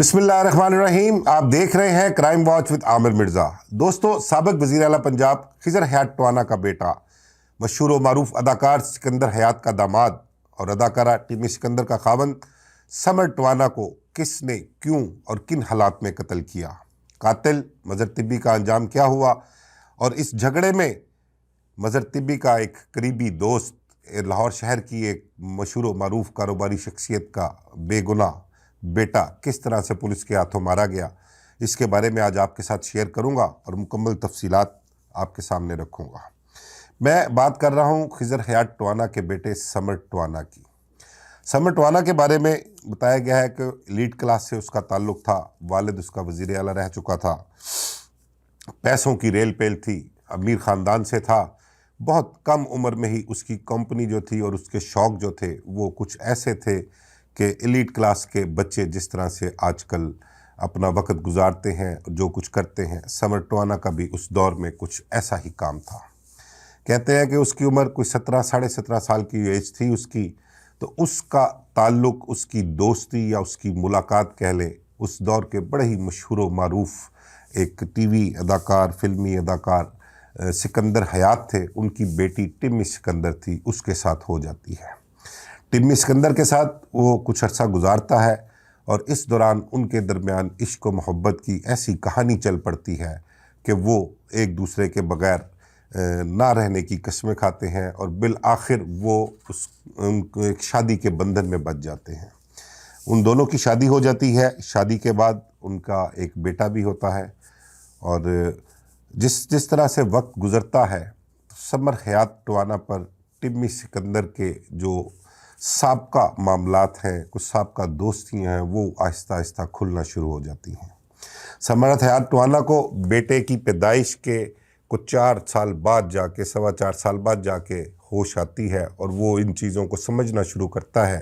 बिस्मिल्लाहिर्रहमानिर्रहीम। आप देख रहे हैं crime watch with Aamir Mirza. दोस्तों, साबिक वज़ीर आला पंजाब खिज़र हयात टवाना का बेटा, मशहूर व मारूफ अदाकार सिकंदर हयात का दामाद और अदाकारा टिमी सिकंदर का खावंद समर टवाना को किसने, क्यों और किन हालात में कत्ल किया, कातिल मज़हर तिब्बी का अंजाम क्या हुआ, और इस झगड़े में मज़हर तिब्बी का एक करीबी दोस्त, लाहौर शहर की एक मशहूर व मारूफ कारोबारी शख्सियत का बेगुनाह बेटा किस तरह से पुलिस के हाथों मारा गया, इसके बारे में आज आपके साथ शेयर करूंगा और मुकम्मल तफसीलात आपके सामने रखूंगा। मैं बात कर रहा हूं खिज़र हयात टवाना के बेटे समर टवाना की। समर टवाना के बारे में बताया गया है कि एलीट क्लास से उसका ताल्लुक़ था। वालिद उसका वज़ीर आला रह चुका था, पैसों की रेल पेल थी, अमीर ख़ानदान से था। बहुत कम उम्र में ही उसकी कंपनी जो थी और उसके शौक़ जो थे वो कुछ ऐसे थे कि एलीट क्लास के बच्चे जिस तरह से आजकल अपना वक्त गुजारते हैं, जो कुछ करते हैं, समर टवाना का भी उस दौर में कुछ ऐसा ही काम था। कहते हैं कि उसकी उम्र कोई 17 साढ़े 17 साल की एज थी उसकी। तो उसका ताल्लुक़, उसकी दोस्ती या उसकी मुलाकात कह लें, उस दौर के बड़े ही मशहूर व मारूफ एक टीवी अदाकार, फिल्मी अदाकार सिकंदर हयात थे, उनकी बेटी टिमी सिकंदर थी, उसके साथ हो जाती है। टिमी सिकंदर के साथ वो कुछ अरसा गुजारता है और इस दौरान उनके दरमियान इश्क व मोहब्बत की ऐसी कहानी चल पड़ती है कि वो एक दूसरे के बग़ैर ना रहने की कस्में खाते हैं और बिल आखिर वो उनको एक शादी के बंधन में बंध जाते हैं। उन दोनों की शादी हो जाती है। शादी के बाद उनका एक बेटा भी होता है और जिस तरह से वक्त गुज़रता है, समर हयात टवाना पर टिमी सिकंदर के जो साबका मामलात हैं, कुछ साबका दोस्तियाँ हैं, वो आहिस्ता आहिस्ता खुलना शुरू हो जाती हैं। समर हयात टवाना को बेटे की पैदाइश के कुछ 4 साल बाद जाके, 4.25 साल बाद जाके होश आती है और वो इन चीज़ों को समझना शुरू करता है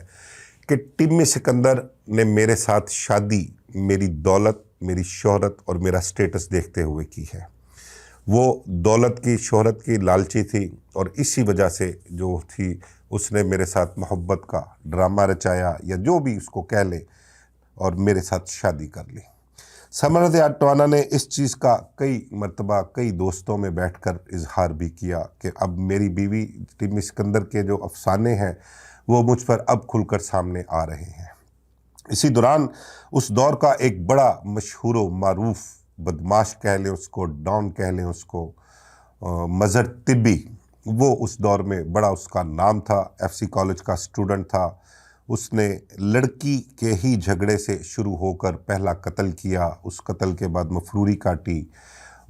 कि टिमी सिकंदर ने मेरे साथ शादी मेरी दौलत, मेरी शोहरत और मेरा स्टेटस देखते हुए की है। वो दौलत की, शोहरत की लालची थी और इसी वजह से जो थी उसने मेरे साथ मोहब्बत का ड्रामा रचाया या जो भी उसको कह ले और मेरे साथ शादी कर ली। समर हयात टवाना ने इस चीज़ का कई मरतबा कई दोस्तों में बैठकर इजहार भी किया कि अब मेरी बीवी टिमी सिकंदर के जो अफसाने हैं वो मुझ पर अब खुलकर सामने आ रहे हैं। इसी दौरान उस दौर का एक बड़ा मशहूर व मारूफ बदमाश कह लें उसको, डॉन कह लें उसको, मज़हर तिब्बी, वो उस दौर में बड़ा उसका नाम था। एफसी कॉलेज का स्टूडेंट था। उसने लड़की के ही झगड़े से शुरू होकर पहला कत्ल किया। उस कत्ल के बाद मफरूरी काटी।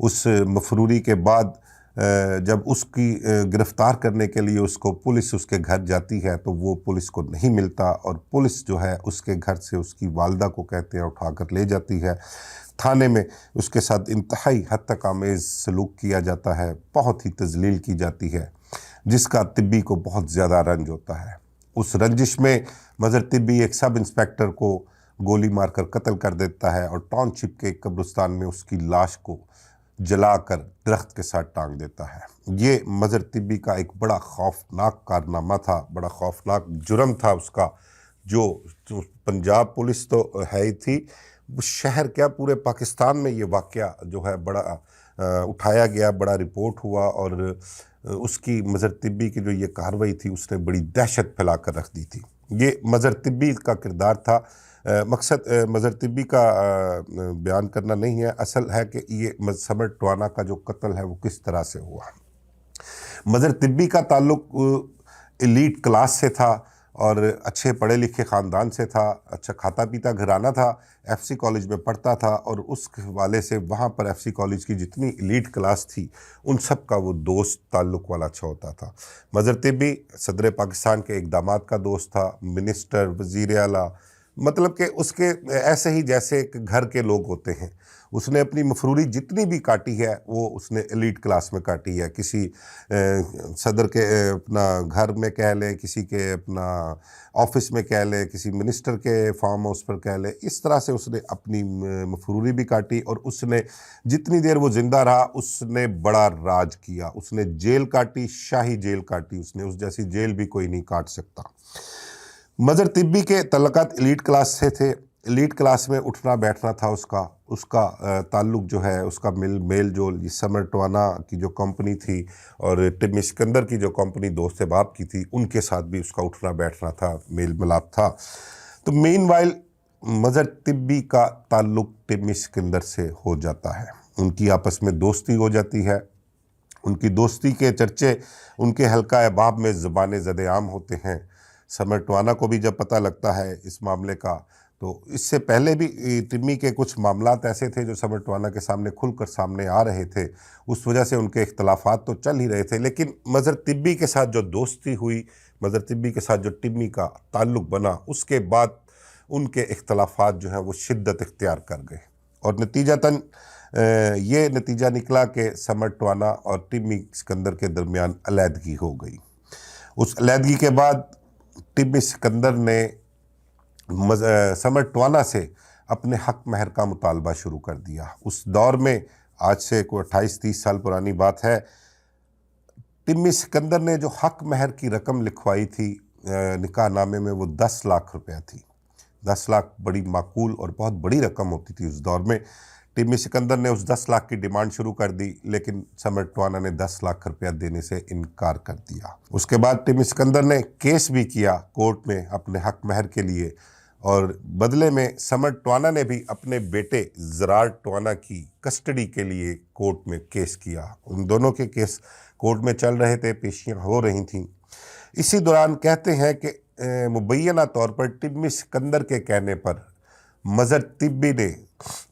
उस मफरूरी के बाद जब उसकी गिरफ़्तार करने के लिए उसको पुलिस उसके घर जाती है तो वो पुलिस को नहीं मिलता और पुलिस जो है उसके घर से उसकी वालदा को कहते हैं उठाकर ले जाती है। थाने में उसके साथ इंतहाई हद तक आमेज़ सलूक किया जाता है, बहुत ही तज़लील की जाती है, जिसका तिब्बी को बहुत ज़्यादा रंज होता है। उस रंजिश में मज़हर तिब्बी एक सब इंस्पेक्टर को गोली मारकर कत्ल कर देता है और टाउनशिप के कब्रिस्तान में उसकी लाश को जलाकर दरख्त के साथ टांग देता है। ये मज़हर तिब्बी का एक बड़ा खौफनाक कारनामा था, बड़ा खौफनाक जुर्म था उसका, जो पंजाब पुलिस तो है ही थी, शहर क्या पूरे पाकिस्तान में ये वाक़या जो है बड़ा उठाया गया, बड़ा रिपोर्ट हुआ और उसकी मज़हर तिब्बी की जो ये कार्रवाई थी उसने बड़ी दहशत फैला कर रख दी थी। ये मज़हर तिब्बी का किरदार था। मकसद मज़हर तिब्बी का बयान करना नहीं है, असल है कि ये समर टवाना का जो कत्ल है वो किस तरह से हुआ। मज़हर तिब्बी का ताल्लुक़ एलीट क्लास से था और अच्छे पढ़े लिखे ख़ानदान से था, अच्छा खाता पीता घराना था, एफसी कॉलेज में पढ़ता था और उस वाले से वहाँ पर एफसी कॉलेज की जितनी एलीट क्लास थी उन सब का वो दोस्त ताल्लुक़ वाला अच्छा होता था। मज़हर तिब्बी सदर पाकिस्तान के एक दामाद का दोस्त था, मिनिस्टर, वज़ीर आला, मतलब कि उसके ऐसे ही जैसे घर के लोग होते हैं। उसने अपनी मफरूरी जितनी भी काटी है वो उसने एलीट क्लास में काटी है। किसी सदर के अपना घर में कह ले, किसी के अपना ऑफिस में कह ले, किसी मिनिस्टर के फार्म हाउस पर कह ले, इस तरह से उसने अपनी मफरूरी भी काटी और उसने जितनी देर वो ज़िंदा रहा उसने बड़ा राज किया। उसने जेल काटी, शाही जेल काटी उसने, उस जैसी जेल भी कोई नहीं काट सकता। मज़हर तिब्बी के तल्लुकात एलीट क्लास से थे। एलीट क्लास में उठना बैठना था उसका ताल्लुक जो है उसका मेल जोल ये समर टवाना की जो कंपनी थी और टिम्मी सिकंदर की जो कंपनी दोस्त बाप की थी उनके साथ भी उसका उठना बैठना था, मेल मिलाप था। तो मीनवाइल मज़हर तिब्बी का ताल्लुक टिम्मी सिकंदर से हो जाता है, उनकी आपस में दोस्ती हो जाती है। उनकी दोस्ती के चर्चे उनके हल्का अहबाब में ज़बान ज़द-ए-आम होते हैं। समर टवाना को भी जब पता लगता है इस मामले का, तो इससे पहले भी टिम्मी के कुछ मामलात ऐसे थे जो समर टवाना के सामने खुलकर सामने आ रहे थे, उस वजह से उनके इख्तलाफात तो चल ही रहे थे। लेकिन मज़हर तिब्बी के साथ जो दोस्ती हुई, मज़हर तिब्बी के साथ जो टिम्मी का ताल्लुक़ बना, उसके बाद उनके इख्तलाफात जो हैं वो शिद्दत इख्तियार कर गए और नतीजतन ये नतीजा निकला कि समर टवाना और टिम्मी सिकंदर के दरमियान अलहदगी हो गई। उस अलहदगी के बाद टिम्मी सिकंदर ने समर टवाना से अपने हक महर का मुतालबा शुरू कर दिया। उस दौर में, आज से कोई 28-30 साल पुरानी बात है, टिम्मी सिकंदर ने जो हक महर की रकम लिखवाई थी निकाह नामे में, वो 10 लाख रुपया थी। 10 लाख बड़ी माकूल और बहुत बड़ी रकम होती थी उस दौर में। टिम्मी सिकंदर ने उस 10 लाख की डिमांड शुरू कर दी, लेकिन समर टवाना ने 10 लाख रुपया देने से इनकार कर दिया। उसके बाद टिम्मी सिकंदर ने केस भी किया कोर्ट में अपने हक महर के लिए, और बदले में समर टवाना ने भी अपने बेटे ज़रार टवाना की कस्टडी के लिए कोर्ट में केस किया। उन दोनों के केस कोर्ट में चल रहे थे, पेशियां हो रही थीं। इसी दौरान कहते हैं कि मुबैना तौर पर टिम्मी सिकंदर के कहने पर मज़हर तिब्बी ने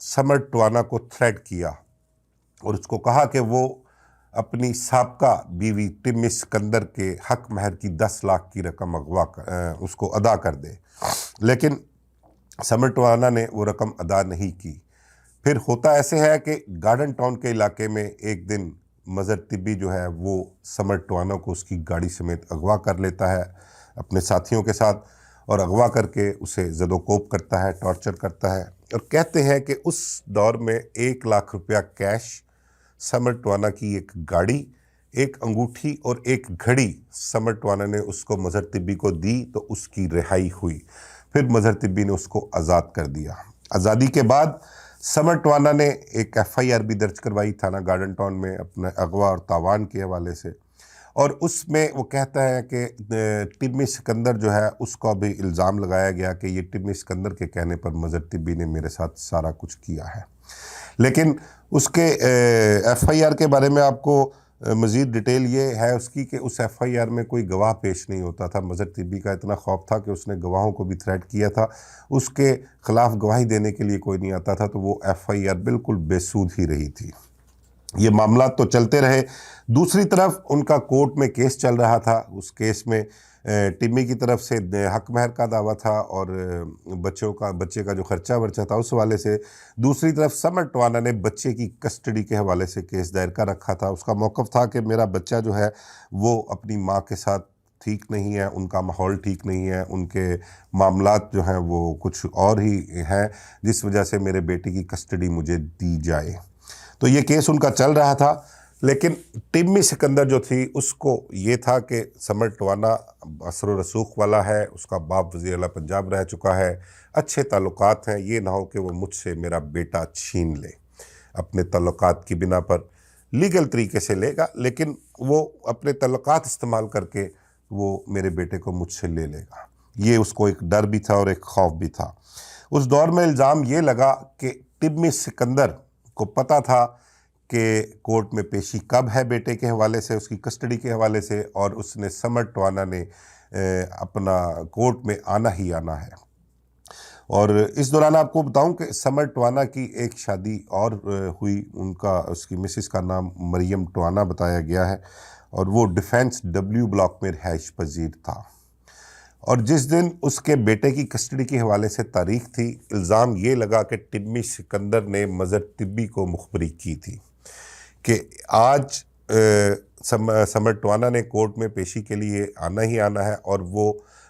समर टवाना को थ्रेट किया और उसको कहा कि वो अपनी साबका बीवी टिम्मी सिकंदर के हक महर की 10 लाख की रकम उसको अदा कर दे। लेकिन समर टवाना ने वो रकम अदा नहीं की। फिर होता ऐसे है कि गार्डन टाउन के इलाके में एक दिन मज़हर तिब्बी जो है वो समर टवाना को उसकी गाड़ी समेत अगवा कर लेता है अपने साथियों के साथ, और अगवा करके उसे ज़दोकोब करता है, टॉर्चर करता है। और कहते हैं कि उस दौर में 1 लाख रुपया कैश, समर टवाना की एक गाड़ी, एक अंगूठी और एक घड़ी समर टवाना ने उसको मज़हर तिब्बी को दी, तो उसकी रिहाई हुई। फिर मज़हर तिब्बी ने उसको आज़ाद कर दिया। आज़ादी के बाद समर टवाना ने एक FIR भी दर्ज करवाई थाना गार्डन टाउन में अपने अगवा और तावान के हवाले से, और उसमें वो कहता है कि टिम्मी सिकंदर जो है उसका भी इल्ज़ाम लगाया गया कि ये टिम्मी सिकंदर के कहने पर मज़हर तिब्बी ने मेरे साथ सारा कुछ किया है। लेकिन उसके FIR के बारे में आपको मज़ीद डिटेल ये है उसकी कि उस FIR में कोई गवाह पेश नहीं होता था। मज़हर तिब्बी का इतना खौफ था कि उसने गवाहों को भी थ्रेट किया था, उसके ख़िलाफ़ गवाही देने के लिए कोई नहीं आता था, तो वो FIR बिल्कुल बेसूद ही रही थी। ये मामला तो चलते रहे। दूसरी तरफ उनका कोर्ट में केस चल रहा था। उस केस में टिम्मी की तरफ से हक महर का दावा था और बच्चे का जो खर्चा वर्चा था उस हवाले से। दूसरी तरफ समर टवाना ने बच्चे की कस्टडी के हवाले से केस दायर कर रखा था। उसका मौक़िफ़ था कि मेरा बच्चा जो है वो अपनी माँ के साथ ठीक नहीं है, उनका माहौल ठीक नहीं है, उनके मामलात जो हैं वो कुछ और ही हैं, जिस वजह से मेरे बेटे की कस्टडी मुझे दी जाए। तो ये केस उनका चल रहा था। लेकिन टिम्मी सिकंदर जो थी उसको ये था कि समर टवाना असर व रसूख वाला है, उसका बाप वज़ीर आला पंजाब रह चुका है, अच्छे ताल्लुकात हैं, ये ना हो कि वो मुझसे मेरा बेटा छीन ले। अपने ताल्लुकात की बिना पर लीगल तरीके से लेगा, लेकिन वो अपने ताल्लुकात इस्तेमाल करके वो मेरे बेटे को मुझसे ले लेगा। ये उसको एक डर भी था और एक खौफ भी था। उस दौर में इल्ज़ाम ये लगा कि टिम्मी सिकंदर को पता था कि कोर्ट में पेशी कब है बेटे के हवाले से, उसकी कस्टडी के हवाले से, और उसने समर टवाना ने अपना कोर्ट में आना ही आना है। और इस दौरान आपको बताऊं कि समर टवाना की एक शादी और हुई। उसकी मिसेस का नाम मरियम टवाना बताया गया है और वो डिफेंस W ब्लॉक में रिहाइश पजीर था। और जिस दिन उसके बेटे की कस्टडी के हवाले से तारीख थी, इल्ज़ाम ये लगा कि टिम्मी सिकंदर ने मज़हर तिब्बी को मुखबरी की थी कि आज समर टवाना ने कोर्ट में पेशी के लिए आना ही आना है और वो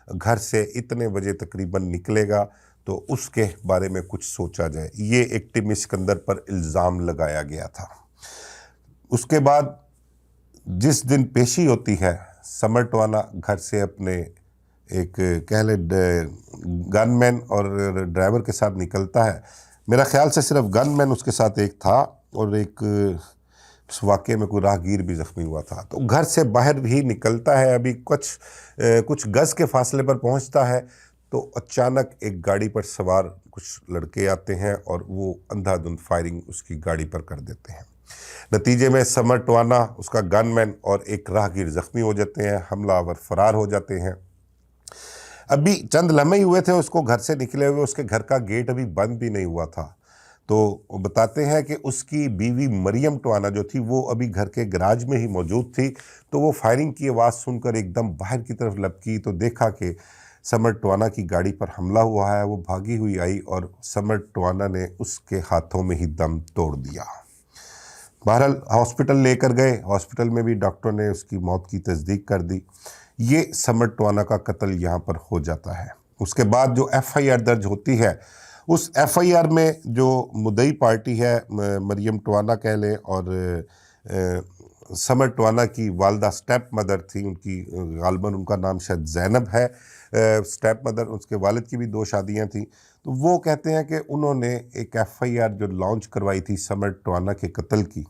घर से इतने बजे तकरीबन निकलेगा, तो उसके बारे में कुछ सोचा जाए। ये एक टिम्मी सिकंदर पर इल्ज़ाम लगाया गया था। उसके बाद जिस दिन पेशी होती है, समर टवाना घर से अपने ایک کہہ لیں گن مین اور ڈرائیور کے ساتھ نکلتا ہے. میرا خیال سے صرف گن مین اس کے ساتھ ایک تھا اور ایک اس واقعے میں کوئی راہگیر بھی زخمی ہوا تھا. تو گھر سے باہر بھی نکلتا ہے, ابھی کچھ گز کے فاصلے پر پہنچتا ہے تو اچانک ایک گاڑی پر سوار کچھ لڑکے آتے ہیں اور وہ اندھا دھند فائرنگ اس کی گاڑی پر کر دیتے ہیں. نتیجے میں سمر ٹوانا, اس کا گن مین اور ایک راہگیر زخمی ہو جاتے ہیں, حملہ آور فرار ہو جاتے ہیں. ابھی چند لمحے ہی ہوئے تھے اس کو گھر سے نکلے ہوئے, اس کے گھر کا گیٹ ابھی بند بھی نہیں ہوا تھا. تو وہ بتاتے ہیں کہ اس کی بیوی مریم ٹوانا جو تھی وہ ابھی گھر کے گراج میں ہی موجود تھی. تو وہ فائرنگ کی آواز سن کر ایک دم باہر کی طرف لپکی تو دیکھا کہ سمر ٹوانا کی گاڑی پر حملہ ہوا ہے. وہ بھاگی ہوئی آئی اور سمر ٹوانا نے اس کے ہاتھوں میں ہی دم توڑ دیا. بہرحال ہاسپٹل لے کر گئے, ہاسپٹل میں بھی ڈاکٹر نے اس کی موت کی تصدیق کر دی. یہ سمر ٹوانا کا قتل یہاں پر ہو جاتا ہے. اس کے بعد جو ایف آئی آر درج ہوتی ہے, اس ایف آئی آر میں جو مدعی پارٹی ہے مریم ٹوانا کہہ لیں اور سمر ٹوانا کی والدہ سٹیپ مدر تھی, ان کی غالباً ان کا نام شاید زینب ہے, سٹیپ مدر, اس کے والد کی بھی 2 شادیاں تھیں. تو وہ کہتے ہیں کہ انہوں نے ایک ایف آئی آر جو لانچ کروائی تھی سمر ٹوانا کے قتل کی,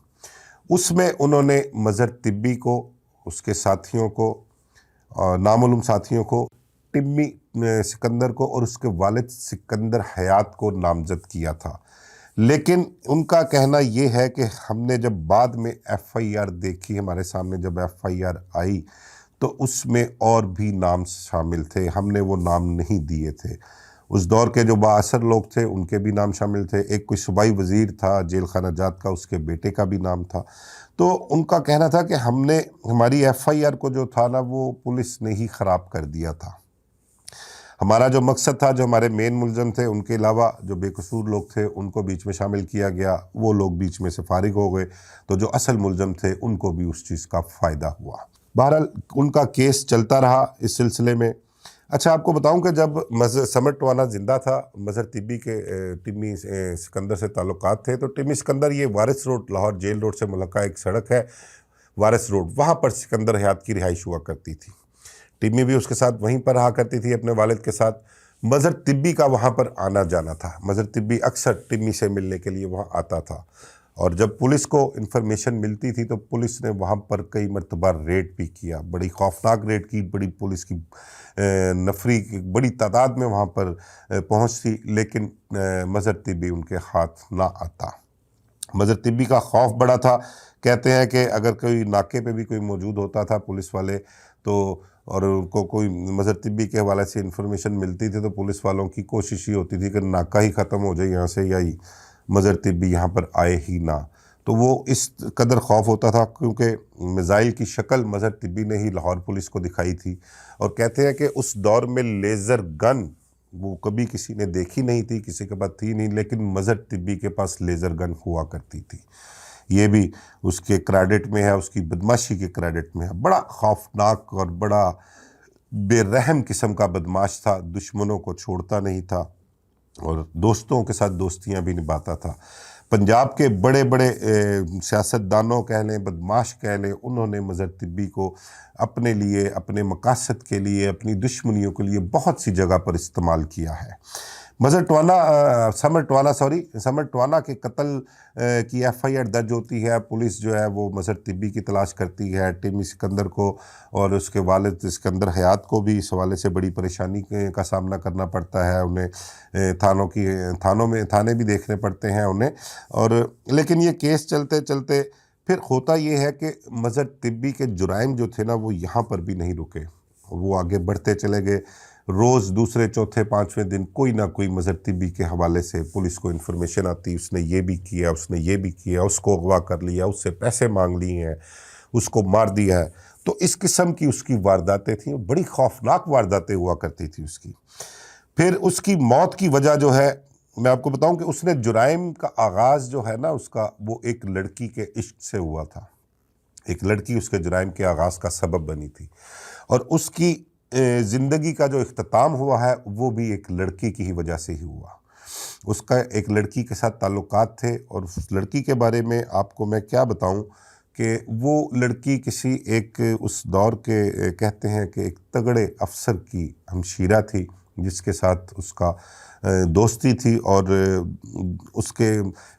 اس میں انہوں نے مظہر طبی کو, اس کے ساتھیوں کو, نامعلوم ساتھیوں کو, ٹمی سکندر کو اور اس کے والد سکندر حیات کو نامزد کیا تھا. لیکن ان کا کہنا یہ ہے کہ ہم نے جب بعد میں ایف آئی آر دیکھی, ہمارے سامنے جب ایف آئی آر آئی تو اس میں اور بھی نام شامل تھے, ہم نے وہ نام نہیں دیے تھے. اس دور کے جو بااثر لوگ تھے ان کے بھی نام شامل تھے. ایک کوئی صوبائی وزیر تھا جیل خانہ جات کا, اس کے بیٹے کا بھی نام تھا. تو ان کا کہنا تھا کہ ہم نے ہماری ایف آئی آر کو جو تھا نا وہ پولیس نے ہی خراب کر دیا تھا. ہمارا جو مقصد تھا, جو ہمارے مین ملزم تھے ان کے علاوہ جو بے قصور لوگ تھے ان کو بیچ میں شامل کیا گیا, وہ لوگ بیچ میں سے فارغ ہو گئے, تو جو اصل ملزم تھے ان کو بھی اس چیز کا فائدہ ہوا. بہرحال ان کا کیس چلتا رہا اس سلسلے میں. اچھا آپ کو بتاؤں کہ جب سمر ٹوانا زندہ تھا, مظہر طبی کے ٹمی سکندر سے تعلقات تھے. تو ٹمی سکندر, یہ وارث روڈ, لاہور جیل روڈ سے ملحقہ ایک سڑک ہے وارث روڈ, وہاں پر سکندر حیات کی رہائش ہوا کرتی تھی. ٹمی بھی اس کے ساتھ وہیں پر رہا کرتی تھی اپنے والد کے ساتھ. مظہر طبی کا وہاں پر آنا جانا تھا. مظہر طبی اکثر ٹمی سے ملنے کے لیے وہاں آتا تھا, اور جب پولیس کو انفارمیشن ملتی تھی تو پولیس نے وہاں پر کئی مرتبہ ریڈ بھی کیا, بڑی خوفناک ریڈ کی, بڑی پولیس کی نفری کی بڑی تعداد میں وہاں پر پہنچتی, لیکن مظہر طبی ان کے ہاتھ نہ آتا. مظہر طبی کا خوف بڑا تھا. کہتے ہیں کہ اگر کوئی ناکے پہ بھی کوئی موجود ہوتا تھا پولیس والے تو, اور ان کو کوئی مظہر طبی کے حوالے سے انفارمیشن ملتی تھی تو پولیس والوں کی کوشش ہی ہوتی تھی کہ ناکہ ہی ختم ہو جائے یہاں سے, یا مظہر طبی یہاں پر آئے ہی نہ. تو وہ اس قدر خوف ہوتا تھا کیونکہ میزائل کی شکل مظہر طبی نے ہی لاہور پولیس کو دکھائی تھی. اور کہتے ہیں کہ اس دور میں لیزر گن وہ کبھی کسی نے دیکھی نہیں تھی, کسی کے پاس تھی نہیں, لیکن مظہر طبی کے پاس لیزر گن ہوا کرتی تھی. یہ بھی اس کے کریڈٹ میں ہے, اس کی بدماشی کے کریڈٹ میں ہے. بڑا خوفناک اور بڑا بے رحم قسم کا بدماش تھا, دشمنوں کو چھوڑتا نہیں تھا اور دوستوں کے ساتھ دوستیاں بھی نبھاتا تھا. پنجاب کے بڑے بڑے سیاستدانوں کہہ لیں, بدماش کہہ لیں, انہوں نے مظہر طبی کو اپنے لیے, اپنے مقاصد کے لیے, اپنی دشمنیوں کے لیے بہت سی جگہ پر استعمال کیا ہے. سمر ٹوانا کے قتل کی ایف آئی آر درج ہوتی ہے. پولیس جو ہے وہ مظہر طبی کی تلاش کرتی ہے, ٹمی سکندر کو اور اس کے والد سکندر حیات کو بھی اس حوالے سے بڑی پریشانی کا سامنا کرنا پڑتا ہے انہیں. تھانے بھی دیکھنے پڑتے ہیں انہیں. اور لیکن یہ کیس چلتے چلتے پھر ہوتا یہ ہے کہ مظہر طبی کے جرائم جو تھے نا وہ یہاں پر بھی نہیں رکے, وہ آگے بڑھتے چلے گئے. روز دوسرے چوتھے پانچویں دن کوئی نہ کوئی مظہر طبی کے حوالے سے پولیس کو انفارمیشن آتی, اس نے یہ بھی کیا, اس نے یہ بھی کیا, اس کو اغوا کر لیا, اس سے پیسے مانگ لیے ہیں, اس کو مار دیا ہے. تو اس قسم کی اس کی وارداتیں تھیں, بڑی خوفناک وارداتیں ہوا کرتی تھی اس کی. پھر اس کی موت کی وجہ جو ہے میں آپ کو بتاؤں کہ اس نے جرائم کا آغاز جو ہے نا اس کا, وہ ایک لڑکی کے عشق سے ہوا تھا. ایک لڑکی اس کے جرائم کے آغاز کا سبب بنی تھی, اور اس کی زندگی کا جو اختتام ہوا ہے وہ بھی ایک لڑکی کی ہی وجہ سے ہی ہوا. اس کا ایک لڑکی کے ساتھ تعلقات تھے, اور اس لڑکی کے بارے میں آپ کو میں کیا بتاؤں کہ وہ لڑکی کسی ایک اس دور کے کہتے ہیں کہ ایک تگڑے افسر کی ہمشیرہ تھی، جس کے ساتھ اس کا دوستی تھی، اور اس کے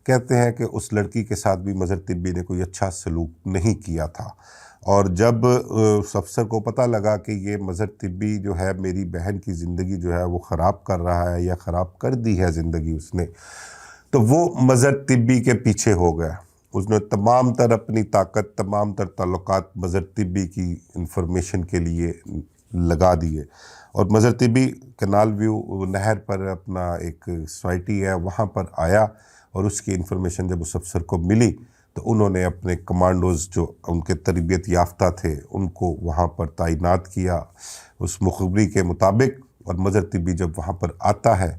کہتے ہیں کہ اس لڑکی کے ساتھ بھی مظہر طبی نے کوئی اچھا سلوک نہیں کیا تھا۔ اور جب اس افسر کو پتہ لگا کہ یہ مظہر طبی جو ہے میری بہن کی زندگی جو ہے وہ خراب کر رہا ہے یا خراب کر دی ہے زندگی اس نے، تو وہ مظہر طبی کے پیچھے ہو گیا۔ اس نے تمام تر اپنی طاقت، تمام تر تعلقات مظہر طبی کی انفارمیشن کے لیے لگا دیے، اور مظہر طبی کنال ویو نہر پر اپنا ایک سوسائٹی ہے وہاں پر آیا، اور اس کی انفارمیشن جب اس افسر کو ملی تو انہوں نے اپنے کمانڈوز جو ان کے تربیت یافتہ تھے ان کو وہاں پر تعینات کیا اس مخبری کے مطابق، اور مظہر طبی جب وہاں پر آتا ہے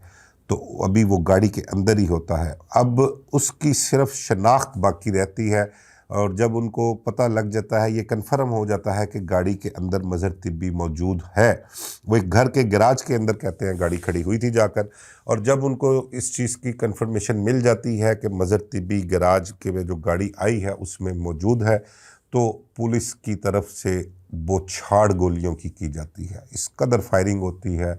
تو ابھی وہ گاڑی کے اندر ہی ہوتا ہے۔ اب اس کی صرف شناخت باقی رہتی ہے، اور جب ان کو پتہ لگ جاتا ہے، یہ کنفرم ہو جاتا ہے کہ گاڑی کے اندر مظہر طبی موجود ہے، وہ ایک گھر کے گراج کے اندر کہتے ہیں گاڑی کھڑی ہوئی تھی جا کر، اور جب ان کو اس چیز کی کنفرمیشن مل جاتی ہے کہ مظہر طبی گراج کے میں جو گاڑی آئی ہے اس میں موجود ہے، تو پولیس کی طرف سے بوچھاڑ گولیوں کی جاتی ہے۔ اس قدر فائرنگ ہوتی ہے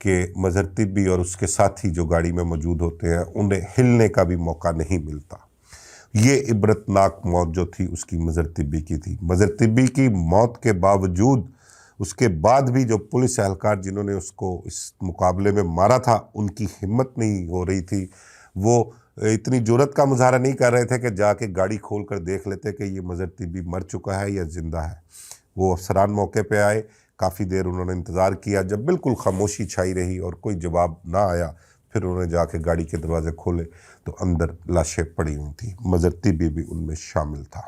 کہ مظہر طبی اور اس کے ساتھی جو گاڑی میں موجود ہوتے ہیں انہیں ہلنے کا بھی موقع نہیں ملتا۔ یہ عبرتناک موت جو تھی اس کی مظہر طبی کی تھی۔ مظہر طبی کی موت کے باوجود اس کے بعد بھی جو پولیس اہلکار جنہوں نے اس کو اس مقابلے میں مارا تھا ان کی ہمت نہیں ہو رہی تھی، وہ اتنی جرأت کا مظاہرہ نہیں کر رہے تھے کہ جا کے گاڑی کھول کر دیکھ لیتے کہ یہ مظہر طبی مر چکا ہے یا زندہ ہے۔ وہ افسران موقع پہ آئے، کافی دیر انہوں نے انتظار کیا، جب بالکل خاموشی چھائی رہی اور کوئی جواب نہ آیا، پھر انہوں نے جا کے گاڑی کے دروازے کھولے تو اندر لاشیں پڑی ہوئی تھیں، مظہر طبی بھی ان میں شامل تھا۔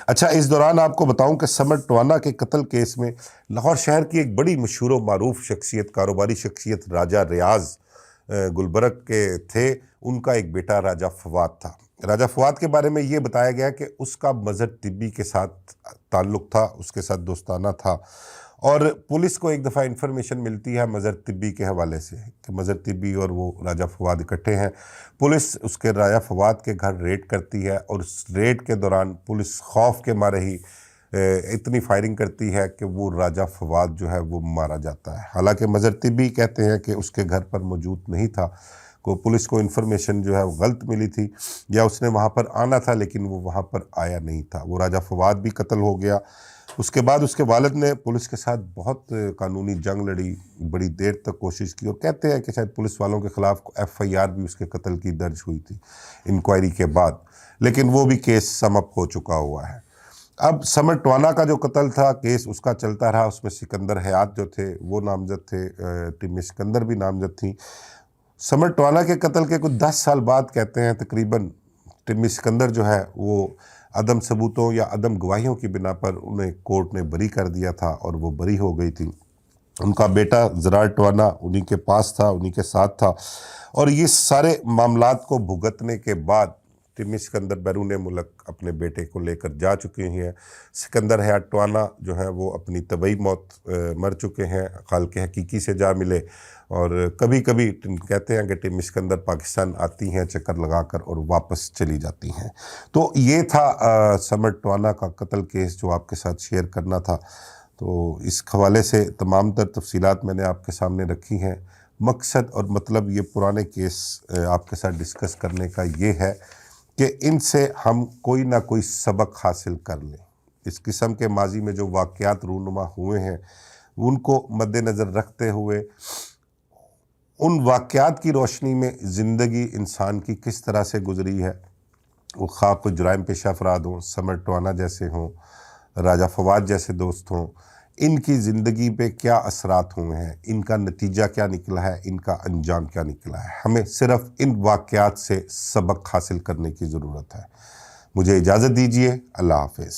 اچھا، اس دوران آپ کو بتاؤں کہ سمر ٹوانا کے قتل کیس میں لاہور شہر کی ایک بڑی مشہور و معروف شخصیت، کاروباری شخصیت راجہ ریاض گلبرگ کے تھے، ان کا ایک بیٹا راجہ فواد تھا۔ راجہ فواد کے بارے میں یہ بتایا گیا کہ اس کا مظہر طبی کے ساتھ تعلق تھا، اس کے ساتھ دوستانہ تھا، اور پولیس کو ایک دفعہ انفارمیشن ملتی ہے مظہر طبی کے حوالے سے کہ مظہر طبی اور وہ راجہ فواد اکٹھے ہیں۔ پولیس اس کے راجہ فواد کے گھر ریڈ کرتی ہے، اور اس ریڈ کے دوران پولیس خوف کے مارے ہی اتنی فائرنگ کرتی ہے کہ وہ راجہ فواد جو ہے وہ مارا جاتا ہے۔ حالانکہ مظہر طبی کہتے ہیں کہ اس کے گھر پر موجود نہیں تھا، کو پولیس کو انفارمیشن جو ہے وہ غلط ملی تھی، یا اس نے وہاں پر آنا تھا لیکن وہ وہاں پر آیا نہیں تھا۔ وہ راجہ فواد بھی قتل ہو گیا۔ اس کے بعد اس کے والد نے پولیس کے ساتھ بہت قانونی جنگ لڑی، بڑی دیر تک کوشش کی، اور کہتے ہیں کہ شاید پولیس والوں کے خلاف FIR بھی اس کے قتل کی درج ہوئی تھی انکوائری کے بعد، لیکن وہ بھی کیس سم اپ ہو چکا ہوا ہے۔ اب سمر ٹوانا کا جو قتل تھا، کیس اس کا چلتا رہا، اس میں سکندر حیات جو تھے وہ نامزد تھے، ٹیمی سکندر بھی نامزد تھیں۔ سمر ٹوانا کے قتل کے کچھ 10 سال بعد کہتے ہیں تقریباً ٹیمی سکندر جو ہے وہ عدم ثبوتوں یا عدم گواہیوں کی بنا پر انہیں کورٹ نے بری کر دیا تھا، اور وہ بری ہو گئی تھی۔ ان کا بیٹا زرار ٹوانا انہی کے پاس تھا، انہی کے ساتھ تھا، اور یہ سارے معاملات کو بھگتنے کے بعد ٹیمی سکندر بیرون ملک اپنے بیٹے کو لے کر جا چکے ہیں۔ سکندر حیات ٹوانا جو ہیں وہ اپنی طبعی موت مر چکے ہیں، خالق حقیقی سے جا ملے، اور کبھی کبھی کہتے ہیں کہ ٹیمی سکندر پاکستان آتی ہیں چکر لگا کر اور واپس چلی جاتی ہیں۔ تو یہ تھا سمر ٹوانا کا قتل کیس جو آپ کے ساتھ شیئر کرنا تھا۔ تو اس حوالے سے تمام تر تفصیلات میں نے آپ کے سامنے رکھی ہیں۔ مقصد اور مطلب یہ پرانے کیس آپ کے ساتھ ڈسکس کرنے کا یہ ہے کہ ان سے ہم کوئی نہ کوئی سبق حاصل کر لیں۔ اس قسم کے ماضی میں جو واقعات رونما ہوئے ہیں ان کو مد نظر رکھتے ہوئے ان واقعات کی روشنی میں زندگی انسان کی کس طرح سے گزری ہے، وہ خواہ کوئی جرائم پیشہ افراد ہوں، سمر ٹوانا جیسے ہوں، راجہ فواد جیسے دوست ہوں، ان کی زندگی پہ کیا اثرات ہوئے ہیں، ان کا نتیجہ کیا نکلا ہے، ان کا انجام کیا نکلا ہے۔ ہمیں صرف ان واقعات سے سبق حاصل کرنے کی ضرورت ہے۔ مجھے اجازت دیجیے، اللہ حافظ۔